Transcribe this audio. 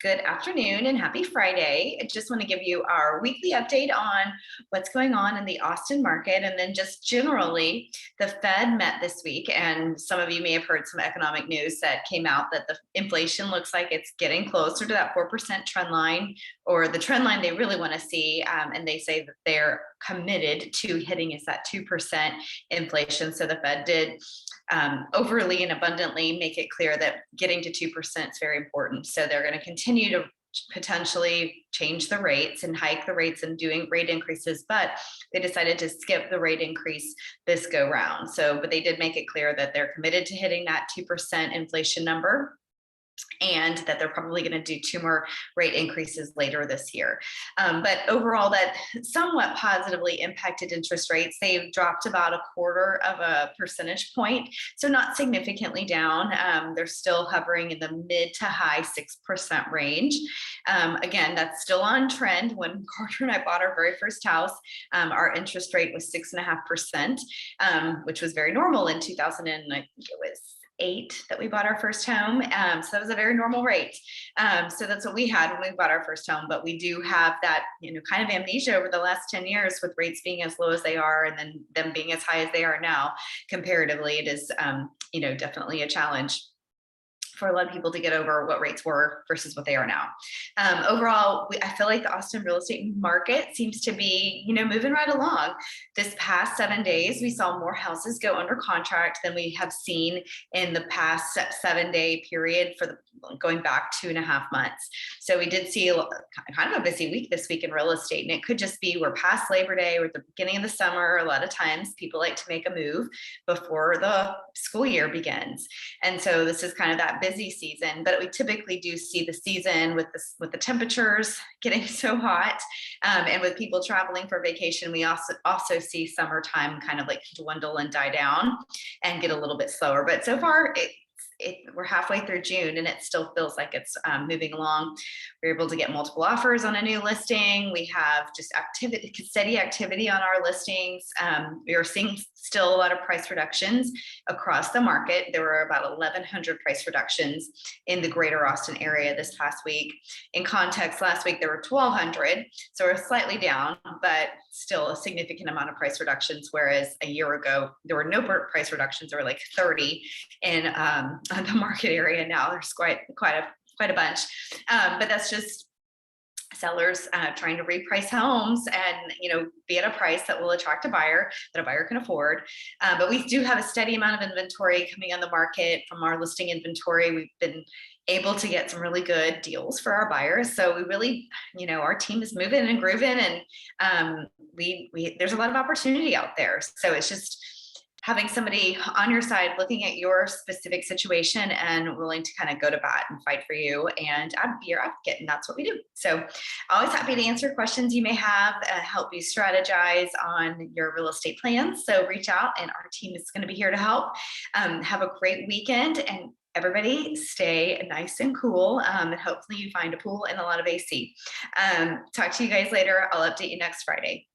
Good afternoon and happy Friday. I just want to give you our weekly update on what's going on in the Austin market. And then, just generally, the Fed met this week. And some of you may have heard some economic news that came out that the inflation looks like it's getting closer to that 4% trend line, or the trend line they really want to see. And they say that they're committed to hitting is that 2% inflation. So the Fed did overly and abundantly make it clear that getting to 2% is very important. So they're going to continue to potentially change the rates and hike the rates and doing rate increases, but they decided to skip the rate increase this go round. So, but they did make it clear that they're committed to hitting that 2% inflation number, and that they're probably going to do two more rate increases later this year. But overall, that somewhat positively impacted interest rates. They've dropped about a quarter of a percentage point, so not significantly down. They're still hovering in the mid to high 6% range. Again, that's still on trend. When Carter and I bought our very first house, our interest rate was 6.5%, which was very normal in 2000, and I think it was eight that we bought our first home. So that was a very normal rate. So that's what we had when we bought our first home. But we do have that, kind of amnesia over the last 10 years with rates being as low as they are and then them being as high as they are now. Comparatively, it is, definitely a challenge for a lot of people to get over what rates were versus what they are now. Overall, I feel like the Austin real estate market seems to be, moving right along. This past 7 days, we saw more houses go under contract than we have seen in the past 7 day period going back 2.5 months. So we did see kind of a busy week this week in real estate, and it could just be we're past Labor Day or at the beginning of the summer. A lot of times people like to make a move before the school year begins. And so this is kind of that busy season, but we typically do see the season with the temperatures getting so hot, and with people traveling for vacation. We also see summertime kind of like dwindle and die down and get a little bit slower. But so far, we're halfway through June and it still feels like it's moving along. We're able to get multiple offers on a new listing. We have just steady activity on our listings. We are seeing still a lot of price reductions across the market. There were about 1,100 price reductions in the greater Austin area this past week. In context, last week there were 1,200, so we're slightly down, but still a significant amount of price reductions, whereas a year ago there were no price reductions. There were like 30 in the market area. Now there's quite a bunch, but that's just sellers trying to reprice homes and be at a price that will attract a buyer that a buyer can afford. But we do have a steady amount of inventory coming on the market. From our listing inventory, we've been able to get some really good deals for our buyers. So we really, our team is moving and grooving, and there's a lot of opportunity out there. So it's just having somebody on your side looking at your specific situation and willing to kind of go to bat and fight for you and be your advocate. And that's what we do. So always happy to answer questions you may have, help you strategize on your real estate plans. So reach out and our team is going to be here to help. Have a great weekend, and everybody stay nice and cool. And hopefully you find a pool and a lot of AC. Talk to you guys later. I'll update you next Friday.